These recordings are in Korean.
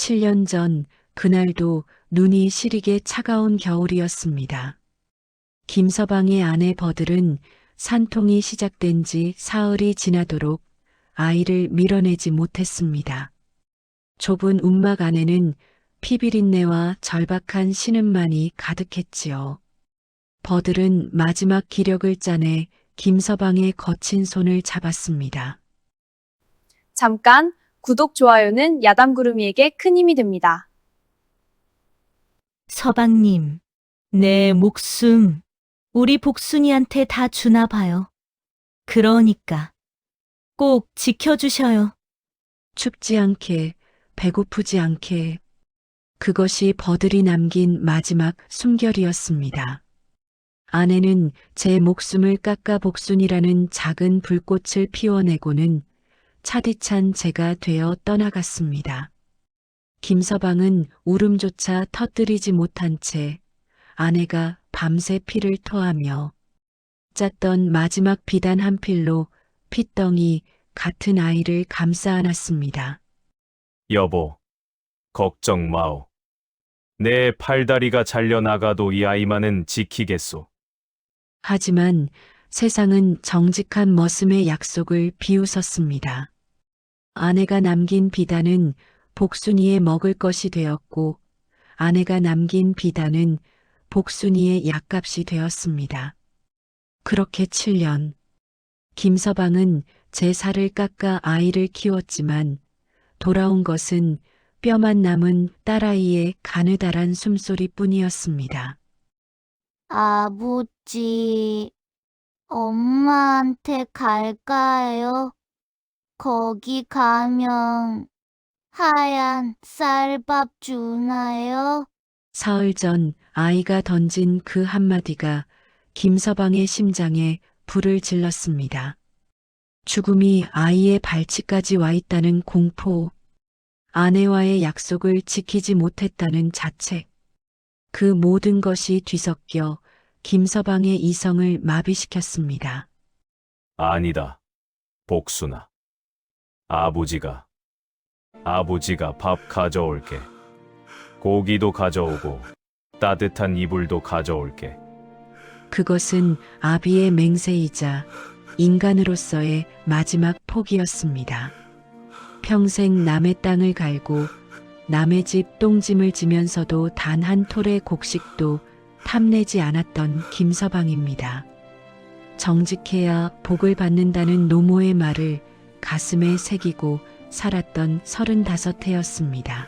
7년 전 그날도 눈이 시리게 차가운 겨울이었습니다. 김서방의 아내 버들은 산통이 시작된 지 사흘이 지나도록 아이를 밀어내지 못했습니다. 좁은 움막 안에는 피비린내와 절박한 신음만이 가득했지요. 버들은 마지막 기력을 짜내 김서방의 거친 손을 잡았습니다. 잠깐, 구독, 좋아요는 야담구름이에게 큰 힘이 됩니다. 서방님, 내 목숨 우리 복순이한테 다 주나 봐요. 그러니까 꼭 지켜주셔요. 춥지 않게, 배고프지 않게, 그것이 버들이 남긴 마지막 숨결이었습니다. 아내는 제 목숨을 깎아 복순이라는 작은 불꽃을 피워내고는 차디찬 제가 되어 떠나갔습니다. 김서방은 울음조차 터뜨리지 못한 채 아내가 밤새 피를 토하며 짰던 마지막 비단 한 필로 핏덩이 같은 아이를 감싸 안았습니다. 여보, 걱정 마오. 내 팔다리가 잘려나가도 이 아이만은 지키겠소. 하지만 세상은 정직한 머슴의 약속을 비웃었습니다. 아내가 남긴 비단은 복순이의 먹을 것이 되었고 아내가 남긴 비단은 복순이의 약값이 되었습니다. 그렇게 7년, 김서방은 제 살을 깎아 아이를 키웠지만 돌아온 것은 뼈만 남은 딸아이의 가느다란 숨소리뿐이었습니다. 아버지, 엄마한테 갈까요? 거기 가면 하얀 쌀밥 주나요? 사흘 전 아이가 던진 그 한마디가 김서방의 심장에 불을 질렀습니다. 죽음이 아이의 발치까지 와 있다는 공포, 아내와의 약속을 지키지 못했다는 자책, 그 모든 것이 뒤섞여 김서방의 이성을 마비시켰습니다. 아니다, 복순아. 아버지가 밥 가져올게. 고기도 가져오고 따뜻한 이불도 가져올게. 그것은 아비의 맹세이자 인간으로서의 마지막 포기였습니다. 평생 남의 땅을 갈고 남의 집 똥짐을 지면서도 단 한 톨의 곡식도 탐내지 않았던 김서방입니다. 정직해야 복을 받는다는 노모의 말을 가슴에 새기고 살았던 35해였습니다.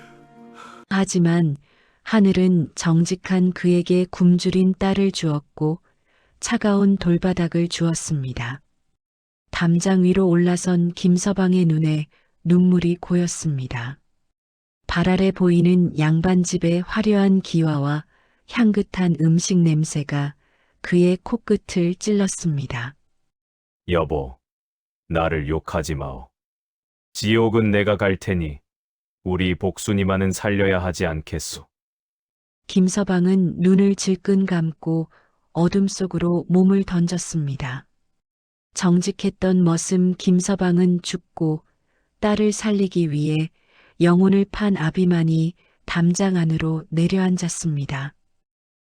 하지만 하늘은 정직한 그에게 굶주린 딸을 주었고 차가운 돌바닥을 주었습니다. 담장 위로 올라선 김서방의 눈에 눈물이 고였습니다. 발 아래 보이는 양반집의 화려한 기와와 향긋한 음식 냄새가 그의 코끝을 찔렀습니다. 여보, 나를 욕하지 마오. 지옥은 내가 갈 테니 우리 복순이만은 살려야 하지 않겠소. 김서방은 눈을 질끈 감고 어둠 속으로 몸을 던졌습니다. 정직했던 머슴 김서방은 죽고 딸을 살리기 위해 영혼을 판 아비만이 담장 안으로 내려앉았습니다.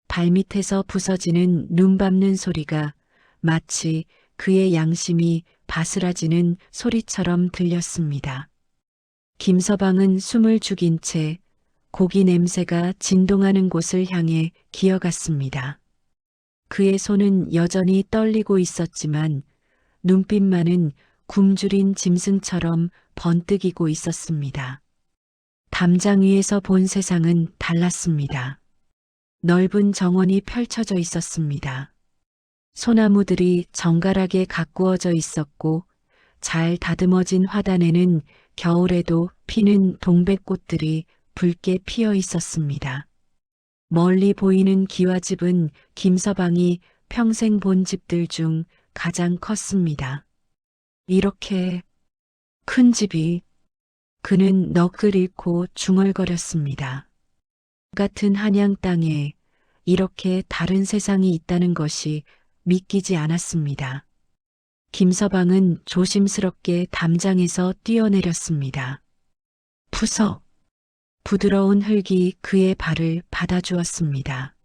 발밑에서 부서지는 눈 밟는 소리가 마치 그의 양심이 바스라지는 소리처럼 들렸습니다. 김서방은 숨을 죽인 채 고기 냄새가 진동하는 곳을 향해 기어갔습니다. 그의 손은 여전히 떨리고 있었지만 눈빛만은 굶주린 짐승처럼 번뜩이고 있었습니다. 담장 위에서 본 세상은 달랐습니다. 넓은 정원이 펼쳐져 있었습니다. 소나무들이 정갈하게 가꾸어져 있었고 잘 다듬어진 화단에는 겨울에도 피는 동백꽃들이 붉게 피어 있었습니다. 멀리 보이는 기와집은 김서방이 평생 본 집들 중 가장 컸습니다. 이렇게 큰 집이 그는 넋을 잃고 중얼거렸습니다. 같은 한양 땅에 이렇게 다른 세상이 있다는 것이 믿기지 않았습니다. 김서방은 조심스럽게 담장에서 뛰어내렸습니다. 푸석! 부드러운 흙이 그의 발을 받아주었습니다.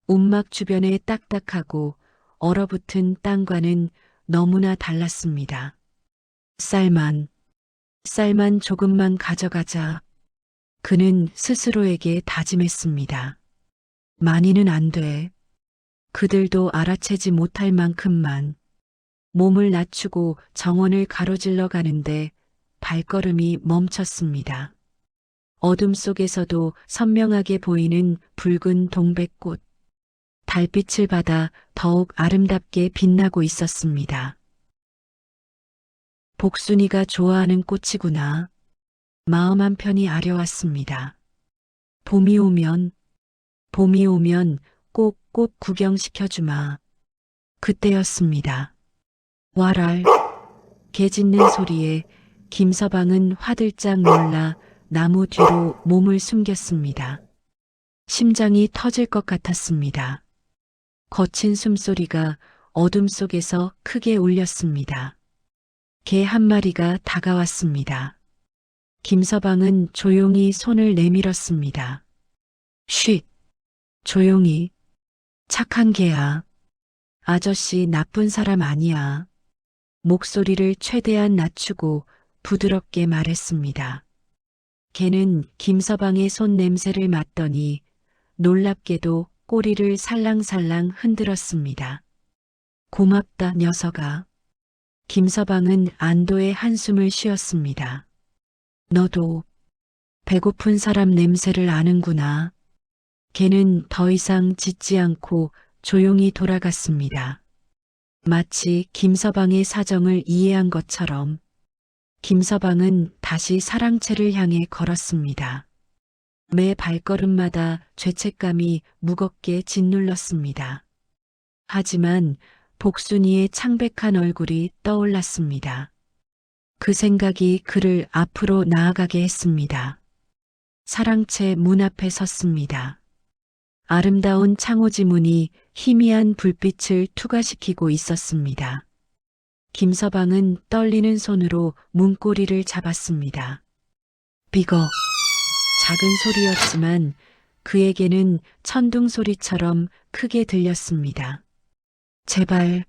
움막 주변에 딱딱하고 얼어붙은 땅과는 너무나 달랐습니다. 쌀만 조금만 가져가자. 그는 스스로에게 다짐했습니다. 많이는 안 돼. 그들도 알아채지 못할 만큼만. 몸을 낮추고 정원을 가로질러 가는데 발걸음이 멈췄습니다. 어둠 속에서도 선명하게 보이는 붉은 동백꽃. 달빛을 받아 더욱 아름답게 빛나고 있었습니다. 복순이가 좋아하는 꽃이구나. 마음 한편이 아려왔습니다. 봄이 오면 꼭 꽃 구경시켜주마. 그때였습니다. 와랄, 개 짖는 소리에 김서방은 화들짝 놀라 나무 뒤로 몸을 숨겼습니다. 심장이 터질 것 같았습니다. 거친 숨소리가 어둠 속에서 크게 울렸습니다. 개 한 마리가 다가왔습니다. 김서방은 조용히 손을 내밀었습니다. 쉿! 조용히. 착한 개야. 아저씨 나쁜 사람 아니야. 목소리를 최대한 낮추고 부드럽게 말했습니다. 개는 김서방의 손 냄새를 맡더니 놀랍게도 꼬리를 살랑살랑 흔들었습니다. 고맙다, 녀석아. 김서방은 안도의 한숨을 쉬었습니다. 너도 배고픈 사람 냄새를 아는구나. 개는 더 이상 짖지 않고 조용히 돌아갔습니다. 마치 김서방의 사정을 이해한 것처럼 김서방은 다시 사랑채를 향해 걸었습니다. 매 발걸음마다 죄책감이 무겁게 짓눌렀습니다. 하지만 복순이의 창백한 얼굴이 떠올랐습니다. 그 생각이 그를 앞으로 나아가게 했습니다. 사랑채 문 앞에 섰습니다. 아름다운 창호지 문이 희미한 불빛을 투과시키고 있었습니다. 김서방은 떨리는 손으로 문고리를 잡았습니다. 비거. 작은 소리였지만 그에게는 천둥 소리처럼 크게 들렸습니다. 제발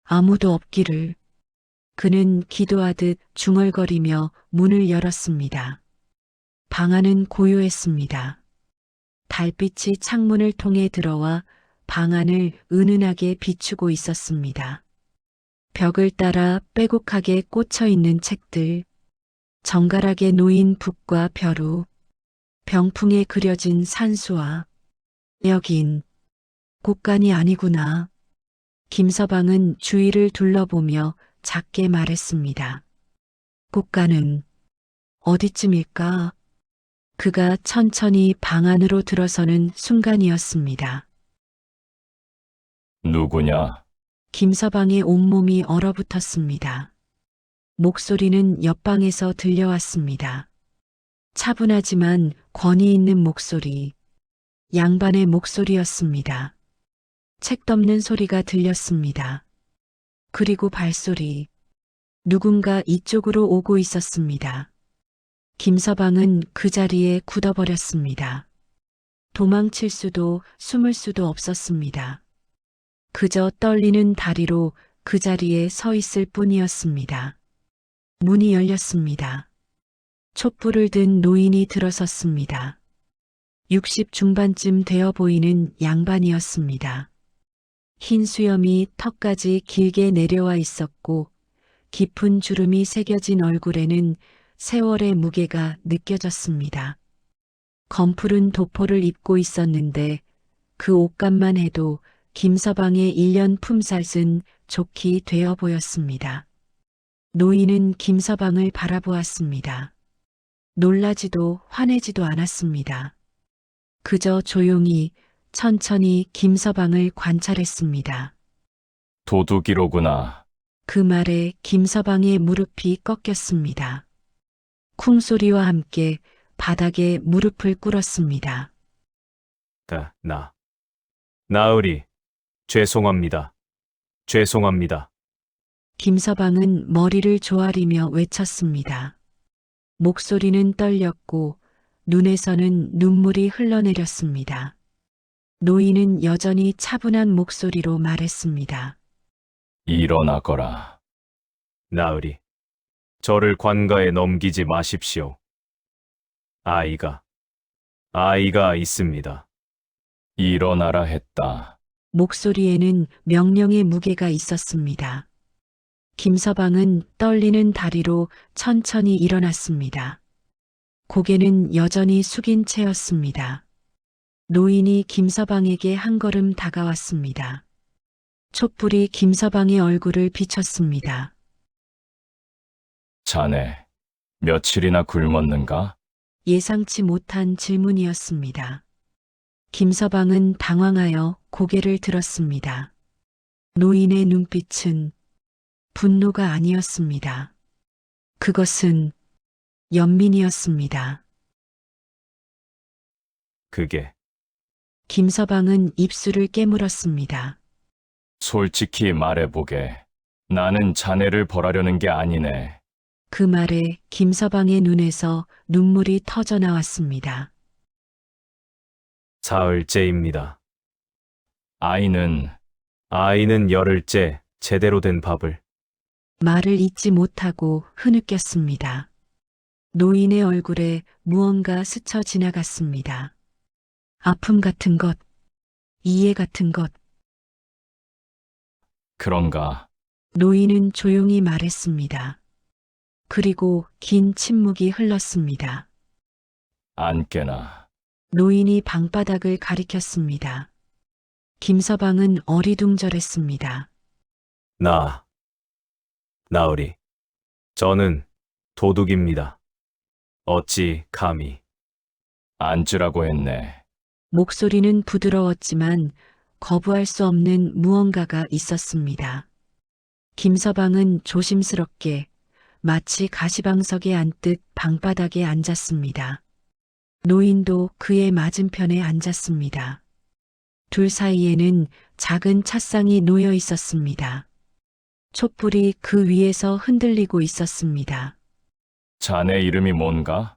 아무도 없기를. 그는 기도하듯 중얼거리며 문을 열었습니다. 방 안은 고요했습니다. 달빛이 창문을 통해 들어와 방 안을 은은하게 비추고 있었습니다. 벽을 따라 빼곡하게 꽂혀 있는 책들, 정갈하게 놓인 붓과 벼루, 병풍에 그려진 산수와 여긴 곳간이 아니구나. 김서방은 주위를 둘러보며 작게 말했습니다. 곳간은 어디쯤일까? 그가 천천히 방 안으로 들어서는 순간이었습니다. 누구냐? 김서방의 온몸이 얼어붙었습니다. 목소리는 옆방에서 들려왔습니다. 차분하지만 권위 있는 목소리, 양반의 목소리였습니다. 책 덮는 소리가 들렸습니다. 그리고 발소리, 누군가 이쪽으로 오고 있었습니다. 김서방은 그 자리에 굳어버렸습니다. 도망칠 수도 숨을 수도 없었습니다. 그저 떨리는 다리로 그 자리에 서 있을 뿐이었습니다. 문이 열렸습니다. 촛불을 든 노인이 들어섰습니다. 60 중반쯤 되어 보이는 양반이었습니다. 흰 수염이 턱까지 길게 내려와 있었고 깊은 주름이 새겨진 얼굴에는 세월의 무게가 느껴졌습니다. 검푸른 도포를 입고 있었는데 그 옷감만 해도 김서방의 1년 품삯은 좋게 되어 보였습니다. 노인은 김서방을 바라보았습니다. 놀라지도 화내지도 않았습니다. 그저 조용히 천천히 김서방을 관찰했습니다. 도둑이로구나. 그 말에 김서방의 무릎이 꺾였습니다. 쿵소리와 함께 바닥에 무릎을 꿇었습니다. 나으리, 죄송합니다. 죄송합니다. 김서방은 머리를 조아리며 외쳤습니다. 목소리는 떨렸고 눈에서는 눈물이 흘러내렸습니다. 노인은 여전히 차분한 목소리로 말했습니다. 일어나거라. 나으리, 저를 관가에 넘기지 마십시오. 아이가 있습니다. 일어나라 했다. 목소리에는 명령의 무게가 있었습니다. 김서방은 떨리는 다리로 천천히 일어났습니다. 고개는 여전히 숙인 채였습니다. 노인이 김서방에게 한 걸음 다가왔습니다. 촛불이 김서방의 얼굴을 비췄습니다. 자네, 며칠이나 굶었는가? 예상치 못한 질문이었습니다. 김서방은 당황하여 고개를 들었습니다. 노인의 눈빛은 분노가 아니었습니다. 그것은 연민이었습니다. 그게 김서방은 입술을 깨물었습니다. 솔직히 말해보게. 나는 자네를 벌하려는 게 아니네. 그 말에 김서방의 눈에서 눈물이 터져 나왔습니다. 사흘째입니다. 아이는 열흘째 제대로 된 밥을. 말을 잇지 못하고 흐느꼈습니다. 노인의 얼굴에 무언가 스쳐 지나갔습니다. 아픔 같은 것, 이해 같은 것. 그런가? 노인은 조용히 말했습니다. 그리고 긴 침묵이 흘렀습니다. 안 깨나. 노인이 방바닥을 가리켰습니다. 김서방은 어리둥절했습니다. 나으리, 저는 도둑입니다. 어찌 감히. 앉으라고 했네. 목소리는 부드러웠지만 거부할 수 없는 무언가가 있었습니다. 김서방은 조심스럽게 마치 가시방석에 앉듯 방바닥에 앉았습니다. 노인도 그의 맞은편에 앉았습니다. 둘 사이에는 작은 찻상이 놓여 있었습니다. 촛불이 그 위에서 흔들리고 있었습니다. 자네 이름이 뭔가?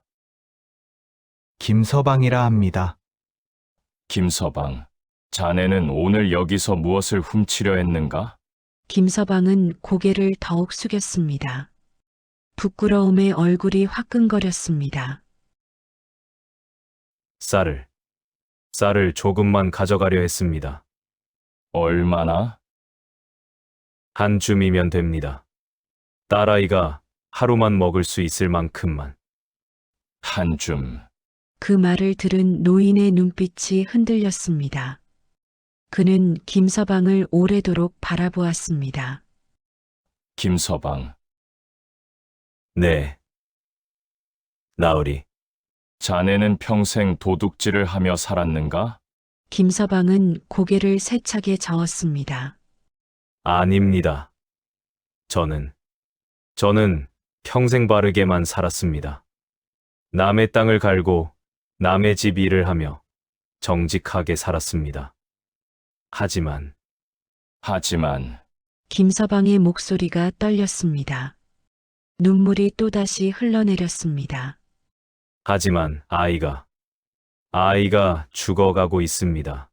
김서방이라 합니다. 김서방. 자네는 오늘 여기서 무엇을 훔치려 했는가? 김서방은 고개를 더욱 숙였습니다. 부끄러움에 얼굴이 화끈거렸습니다. 쌀을 조금만 가져가려 했습니다. 얼마나? 한 줌이면 됩니다. 딸아이가 하루만 먹을 수 있을 만큼만. 한 줌. 그 말을 들은 노인의 눈빛이 흔들렸습니다. 그는 김서방을 오래도록 바라보았습니다. 김서방. 네. 나으리. 자네는 평생 도둑질을 하며 살았는가? 김서방은 고개를 세차게 저었습니다. 아닙니다. 저는 평생 바르게만 살았습니다. 남의 땅을 갈고 남의 집 일을 하며 정직하게 살았습니다. 하지만 김서방의 목소리가 떨렸습니다. 눈물이 또다시 흘러내렸습니다. 하지만 아이가 죽어가고 있습니다.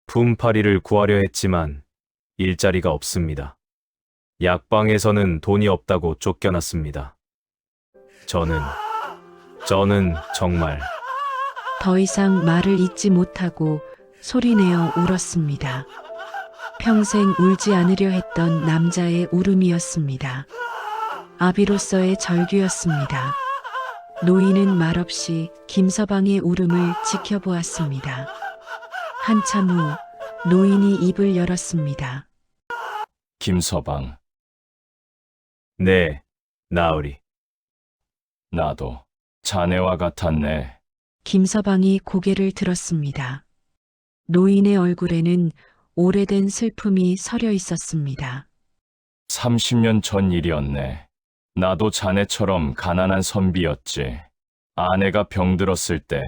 품팔이를 구하려 했지만 일자리가 없습니다. 약방에서는 돈이 없다고 쫓겨났습니다. 저는 정말 더 이상 말을 잇지 못하고 소리내어 울었습니다. 평생 울지 않으려 했던 남자의 울음이었습니다. 아비로서의 절규였습니다. 노인은 말없이 김서방의 울음을 지켜보았습니다. 한참 후 노인이 입을 열었습니다. 김서방. 네, 나으리. 나도 자네와 같았네. 김서방이 고개를 들었습니다. 노인의 얼굴에는 오래된 슬픔이 서려 있었습니다. 30년 전 일이었네. 나도 자네처럼 가난한 선비였지. 아내가 병들었을 때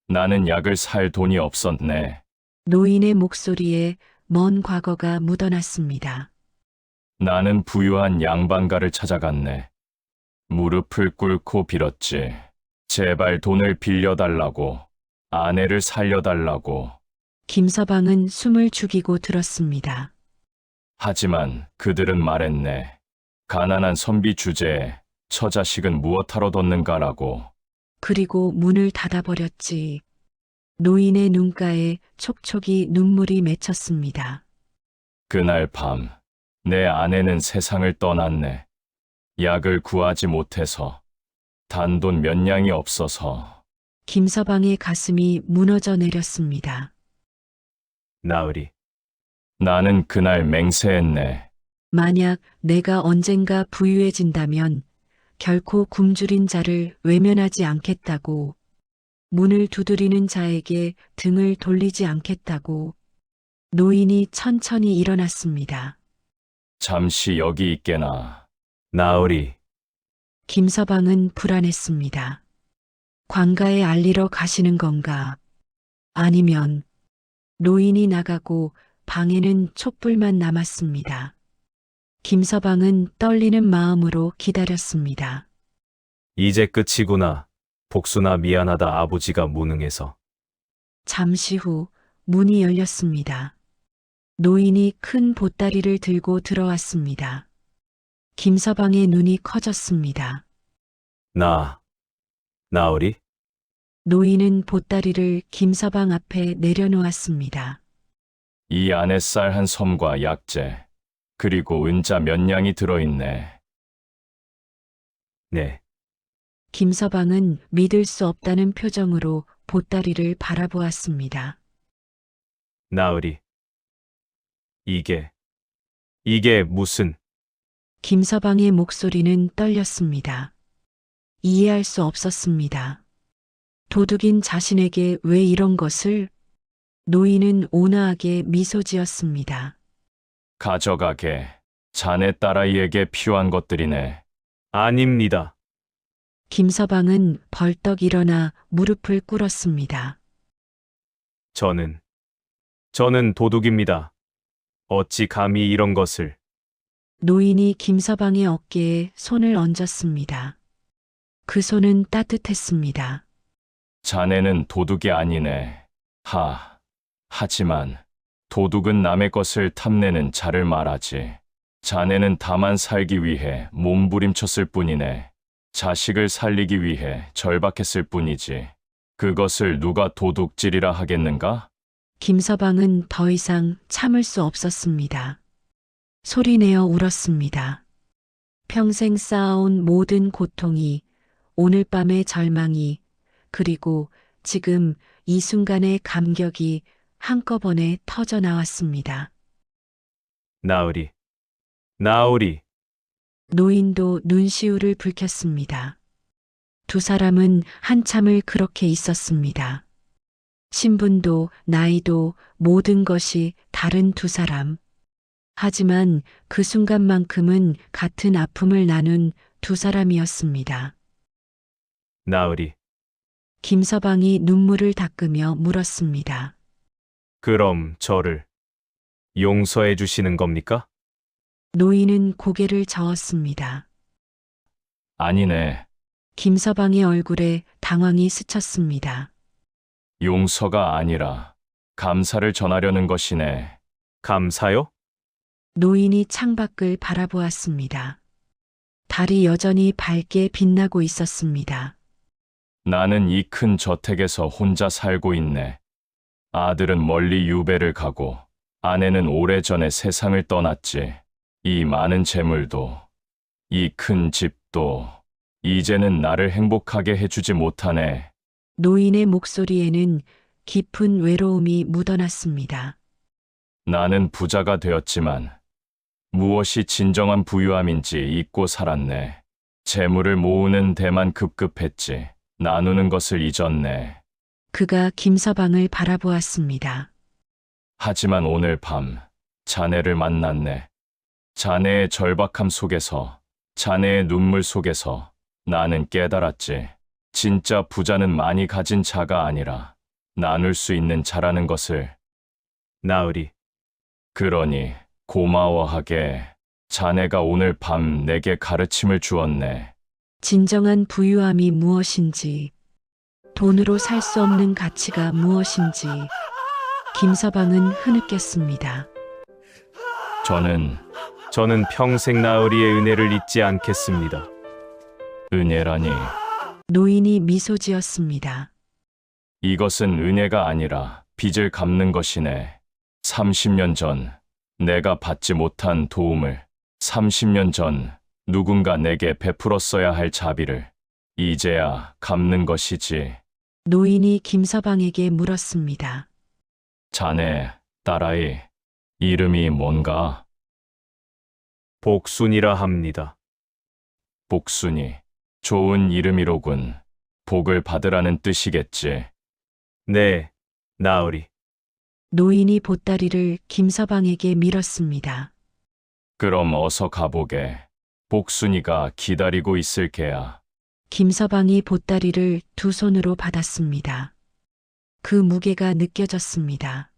나는 약을 살 돈이 없었네. 노인의 목소리에 먼 과거가 묻어났습니다. 나는 부유한 양반가를 찾아갔네. 무릎을 꿇고 빌었지. 제발 돈을 빌려달라고, 아내를 살려달라고. 김서방은 숨을 죽이고 들었습니다. 하지만 그들은 말했네. 가난한 선비 주제에 처자식은 무엇하러 뒀는가라고. 그리고 문을 닫아버렸지. 노인의 눈가에 촉촉이 눈물이 맺혔습니다. 그날 밤, 내 아내는 세상을 떠났네. 약을 구하지 못해서, 단돈 몇 냥이 없어서. 김서방의 가슴이 무너져 내렸습니다. 나으리, 나는 그날 맹세했네. 만약 내가 언젠가 부유해진다면 결코 굶주린 자를 외면하지 않겠다고, 문을 두드리는 자에게 등을 돌리지 않겠다고. 노인이 천천히 일어났습니다. 잠시 여기 있게나. 나으리, 김서방은 불안했습니다. 관가에 알리러 가시는 건가? 아니면 노인이 나가고 방에는 촛불만 남았습니다. 김서방은 떨리는 마음으로 기다렸습니다. 이제 끝이구나. 복순아 미안하다 아버지가 무능해서. 잠시 후 문이 열렸습니다. 노인이 큰 보따리를 들고 들어왔습니다. 김서방의 눈이 커졌습니다. 나으리? 노인은 보따리를 김서방 앞에 내려놓았습니다. 이 안에 쌀 한 섬과 약재, 그리고 은자 몇 냥이 들어있네. 네, 김서방은 믿을 수 없다는 표정으로 보따리를 바라보았습니다. 나으리. 이게 무슨, 김서방의 목소리는 떨렸습니다. 이해할 수 없었습니다. 도둑인 자신에게 왜 이런 것을? 노인은 온화하게 미소 지었습니다. 가져가게. 자네 딸아이에게 필요한 것들이네. 아닙니다. 김서방은 벌떡 일어나 무릎을 꿇었습니다. 저는 도둑입니다. 어찌 감히 이런 것을. 노인이 김서방의 어깨에 손을 얹었습니다. 그 손은 따뜻했습니다. 자네는 도둑이 아니네. 하지만 도둑은 남의 것을 탐내는 자를 말하지. 자네는 다만 살기 위해 몸부림쳤을 뿐이네. 자식을 살리기 위해 절박했을 뿐이지. 그것을 누가 도둑질이라 하겠는가? 김서방은 더 이상 참을 수 없었습니다. 소리내어 울었습니다. 평생 쌓아온 모든 고통이, 오늘 밤의 절망이, 그리고 지금 이 순간의 감격이 한꺼번에 터져 나왔습니다. 나으리. 노인도 눈시울을 붉혔습니다. 두 사람은 한참을 그렇게 있었습니다. 신분도 나이도 모든 것이 다른 두 사람. 하지만 그 순간만큼은 같은 아픔을 나눈 두 사람이었습니다. 나으리. 김서방이 눈물을 닦으며 물었습니다. 그럼 저를 용서해 주시는 겁니까? 노인은 고개를 저었습니다. 아니네. 김서방의 얼굴에 당황이 스쳤습니다. 용서가 아니라 감사를 전하려는 것이네. 감사요? 노인이 창밖을 바라보았습니다. 달이 여전히 밝게 빛나고 있었습니다. 나는 이 큰 저택에서 혼자 살고 있네. 아들은 멀리 유배를 가고 아내는 오래전에 세상을 떠났지. 이 많은 재물도, 이 큰 집도 이제는 나를 행복하게 해주지 못하네. 노인의 목소리에는 깊은 외로움이 묻어났습니다. 나는 부자가 되었지만 무엇이 진정한 부유함인지 잊고 살았네. 재물을 모으는 데만 급급했지. 나누는 것을 잊었네. 그가 김서방을 바라보았습니다. 하지만 오늘 밤 자네를 만났네. 자네의 절박함 속에서, 자네의 눈물 속에서 나는 깨달았지. 진짜 부자는 많이 가진 자가 아니라 나눌 수 있는 자라는 것을. 나으리. 그러니 고마워하게 자네가 오늘 밤 내게 가르침을 주었네. 진정한 부유함이 무엇인지, 돈으로 살 수 없는 가치가 무엇인지 김서방은 흐느꼈습니다. 저는 평생 나으리의 은혜를 잊지 않겠습니다. 은혜라니. 노인이 미소 지었습니다. 이것은 은혜가 아니라 빚을 갚는 것이네. 30년 전 내가 받지 못한 도움을, 30년 전 누군가 내게 베풀었어야 할 자비를 이제야 갚는 것이지. 노인이 김서방에게 물었습니다. 자네 딸아이 이름이 뭔가? 복순이라 합니다. 복순이. 좋은 이름이로군. 복을 받으라는 뜻이겠지. 네, 나으리. 노인이 보따리를 김서방에게 밀었습니다. 그럼 어서 가보게. 복순이가 기다리고 있을 게야. 김서방이 보따리를 두 손으로 받았습니다. 그 무게가 느껴졌습니다.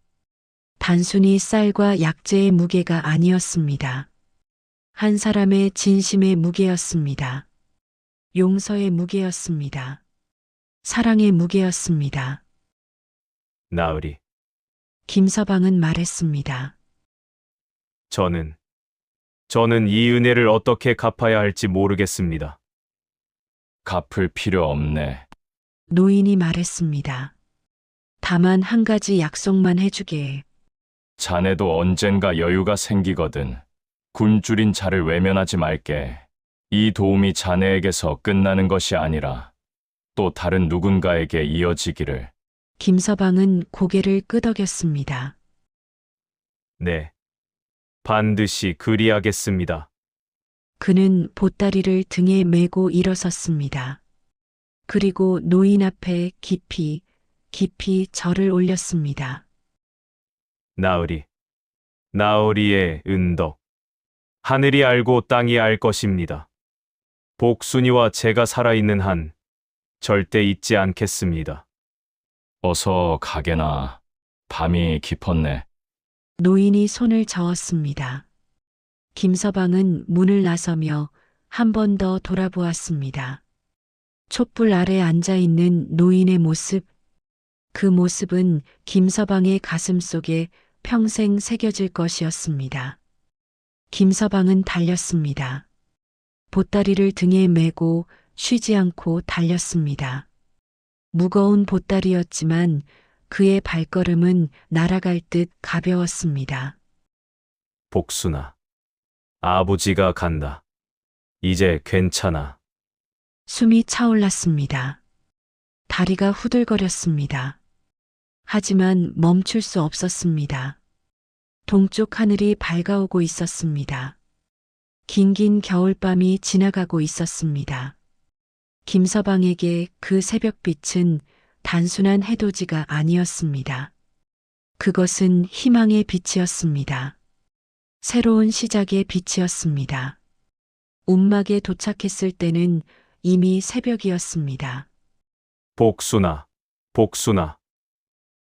단순히 쌀과 약재의 무게가 아니었습니다. 한 사람의 진심의 무게였습니다. 용서의 무게였습니다. 사랑의 무게였습니다. 나으리. 김서방은 말했습니다. 저는 이 은혜를 어떻게 갚아야 할지 모르겠습니다. 갚을 필요 없네. 노인이 말했습니다. 다만 한 가지 약속만 해주게. 자네도 언젠가 여유가 생기거든. 굶주린 자를 외면하지 말게. 이 도움이 자네에게서 끝나는 것이 아니라 또 다른 누군가에게 이어지기를. 김서방은 고개를 끄덕였습니다. 네. 반드시 그리하겠습니다. 그는 보따리를 등에 메고 일어섰습니다. 그리고 노인 앞에 깊이 절을 올렸습니다. 나으리의 은덕. 하늘이 알고 땅이 알 것입니다. 복순이와 제가 살아있는 한 절대 잊지 않겠습니다. 어서 가게나. 밤이 깊었네. 노인이 손을 저었습니다. 김서방은 문을 나서며 한 번 더 돌아보았습니다. 촛불 아래 앉아 있는 노인의 모습, 그 모습은 김서방의 가슴 속에 평생 새겨질 것이었습니다. 김서방은 달렸습니다. 보따리를 등에 메고 쉬지 않고 달렸습니다. 무거운 보따리였지만 그의 발걸음은 날아갈 듯 가벼웠습니다. 복순아. 아버지가 간다. 이제 괜찮아. 숨이 차올랐습니다. 다리가 후들거렸습니다. 하지만 멈출 수 없었습니다. 동쪽 하늘이 밝아오고 있었습니다. 긴긴 겨울밤이 지나가고 있었습니다. 김서방에게 그 새벽빛은 단순한 해돋이가 아니었습니다. 그것은 희망의 빛이었습니다. 새로운 시작의 빛이었습니다. 움막에 도착했을 때는 이미 새벽이었습니다. 복순아.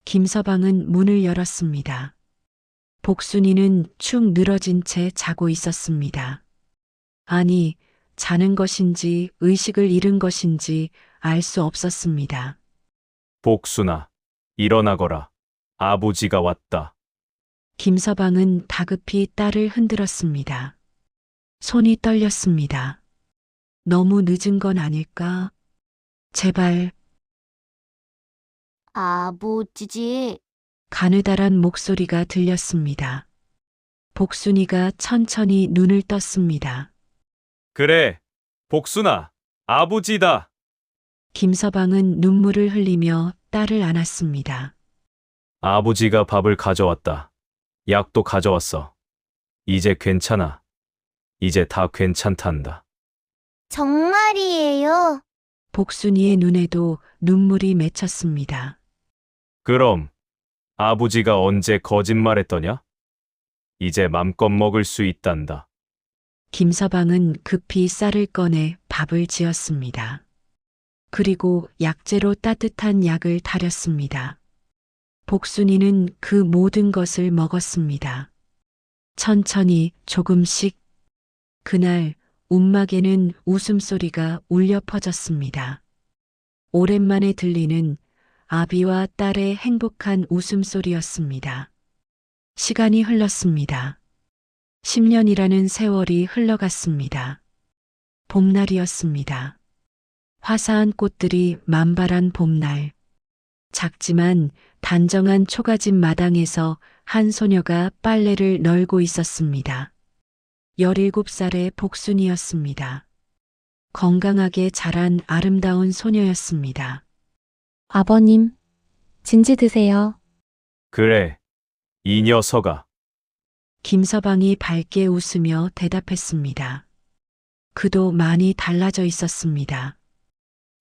김서방은 문을 열었습니다. 복순이는 축 늘어진 채 자고 있었습니다. 아니, 자는 것인지 의식을 잃은 것인지 알 수 없었습니다. 복순아. 일어나거라. 아버지가 왔다. 김서방은 다급히 딸을 흔들었습니다. 손이 떨렸습니다. 너무 늦은 건 아닐까? 제발. 아버지, 가느다란 목소리가 들렸습니다. 복순이가 천천히 눈을 떴습니다. 그래. 복순아. 아버지다. 김서방은 눈물을 흘리며 딸을 안았습니다. 아버지가 밥을 가져왔다. 약도 가져왔어. 이제 괜찮아. 이제 다 괜찮단다. 정말이에요. 복순이의 눈에도 눈물이 맺혔습니다. 그럼 아버지가 언제 거짓말했더냐? 이제 맘껏 먹을 수 있단다. 김서방은 급히 쌀을 꺼내 밥을 지었습니다. 그리고 약재로 따뜻한 약을 타렸습니다. 복순이는 그 모든 것을 먹었습니다. 천천히 조금씩. 그날 움막에는 웃음소리가 울려 퍼졌습니다. 오랜만에 들리는 아비와 딸의 행복한 웃음소리였습니다. 시간이 흘렀습니다. 10년이라는 세월이 흘러갔습니다. 봄날이었습니다. 화사한 꽃들이 만발한 봄날. 작지만 단정한 초가집 마당에서 한 소녀가 빨래를 널고 있었습니다. 17살의 복순이었습니다. 건강하게 자란 아름다운 소녀였습니다. 아버님, 진지 드세요. 그래, 이 녀석아. 김서방이 밝게 웃으며 대답했습니다. 그도 많이 달라져 있었습니다.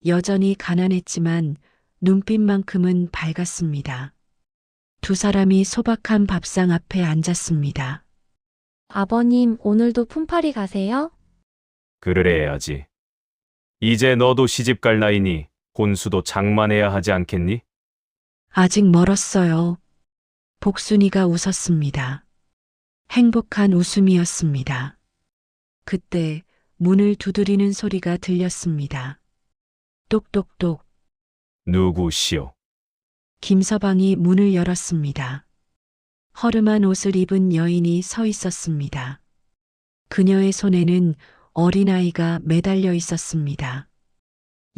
여전히 가난했지만 눈빛만큼은 밝았습니다. 두 사람이 소박한 밥상 앞에 앉았습니다. 아버님, 오늘도 품팔이 가세요? 그래야지. 이제 너도 시집 갈 나이니 혼수도 장만해야 하지 않겠니? 아직 멀었어요. 복순이가 웃었습니다. 행복한 웃음이었습니다. 그때 문을 두드리는 소리가 들렸습니다. 똑똑똑. 누구시오? 김서방이 문을 열었습니다. 허름한 옷을 입은 여인이 서 있었습니다. 그녀의 손에는 어린아이가 매달려 있었습니다.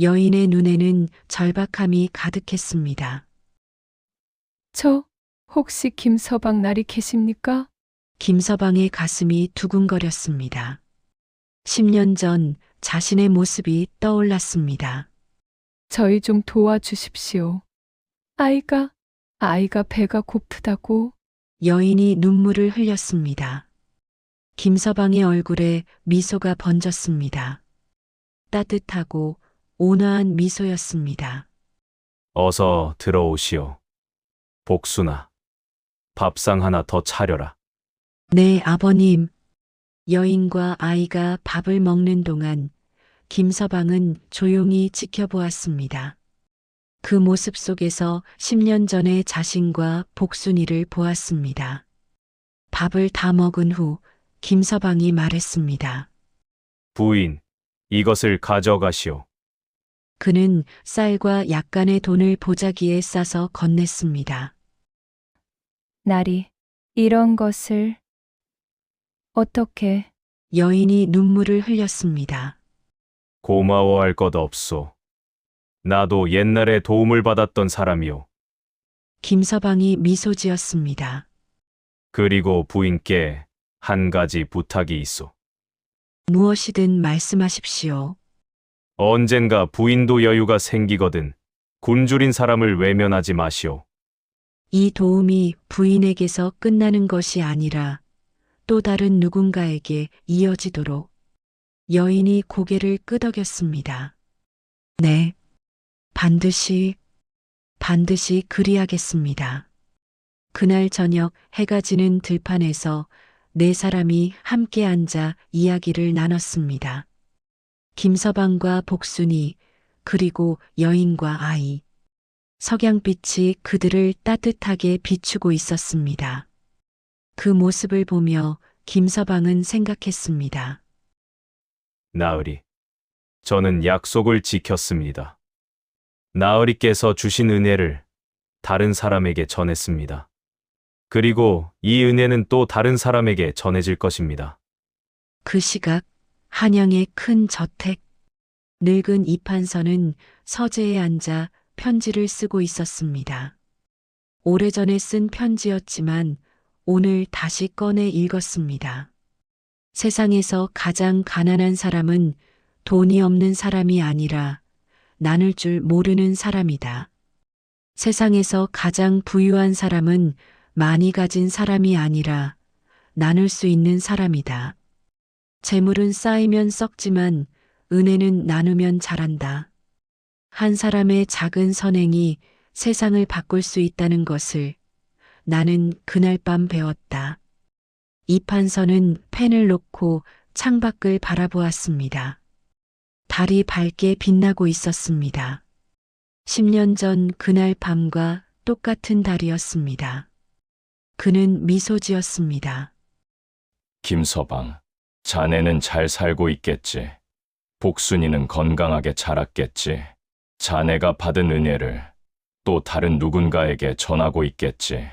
여인의 눈에는 절박함이 가득했습니다. 저 혹시 김서방 날이 계십니까? 김서방의 가슴이 두근거렸습니다. 10년 전 자신의 모습이 떠올랐습니다. 저희 좀 도와주십시오. 아이가 배가 고프다고. 여인이 눈물을 흘렸습니다. 김서방의 얼굴에 미소가 번졌습니다. 따뜻하고 온화한 미소였습니다. 어서 들어오시오. 복순아, 밥상 하나 더 차려라. 네, 아버님. 여인과 아이가 밥을 먹는 동안 김서방은 조용히 지켜보았습니다. 그 모습 속에서 10년 전의 자신과 복순이를 보았습니다. 밥을 다 먹은 후 김서방이 말했습니다. 부인, 이것을 가져가시오. 그는 쌀과 약간의 돈을 보자기에 싸서 건넸습니다. 날이 이런 것을 어떻게? 여인이 눈물을 흘렸습니다. 고마워할 것 없소. 나도 옛날에 도움을 받았던 사람이오. 김서방이 미소 지었습니다. 그리고 부인께 한 가지 부탁이 있소. 무엇이든 말씀하십시오. 언젠가 부인도 여유가 생기거든 굶주린 사람을 외면하지 마시오. 이 도움이 부인에게서 끝나는 것이 아니라 또 다른 누군가에게 이어지도록. 여인이 고개를 끄덕였습니다. 네, 반드시 그리하겠습니다. 그날 저녁 해가 지는 들판에서 네 사람이 함께 앉아 이야기를 나눴습니다. 김서방과 복순이, 그리고 여인과 아이. 석양빛이 그들을 따뜻하게 비추고 있었습니다. 그 모습을 보며 김서방은 생각했습니다. 나으리, 저는 약속을 지켰습니다. 나으리께서 주신 은혜를 다른 사람에게 전했습니다. 그리고 이 은혜는 또 다른 사람에게 전해질 것입니다. 그 시각 한양의 큰 저택. 늙은 이판서는 서재에 앉아 편지를 쓰고 있었습니다. 오래전에 쓴 편지였지만 오늘 다시 꺼내 읽었습니다. 세상에서 가장 가난한 사람은 돈이 없는 사람이 아니라 나눌 줄 모르는 사람이다. 세상에서 가장 부유한 사람은 많이 가진 사람이 아니라 나눌 수 있는 사람이다. 재물은 쌓이면 썩지만 은혜는 나누면 자란다. 한 사람의 작은 선행이 세상을 바꿀 수 있다는 것을 나는 그날 밤 배웠다. 이판서는 펜을 놓고 창밖을 바라보았습니다. 달이 밝게 빛나고 있었습니다. 10년 전 그날 밤과 똑같은 달이었습니다. 그는 미소 지었습니다. 김서방, 자네는 잘 살고 있겠지. 복순이는 건강하게 자랐겠지. 자네가 받은 은혜를 또 다른 누군가에게 전하고 있겠지.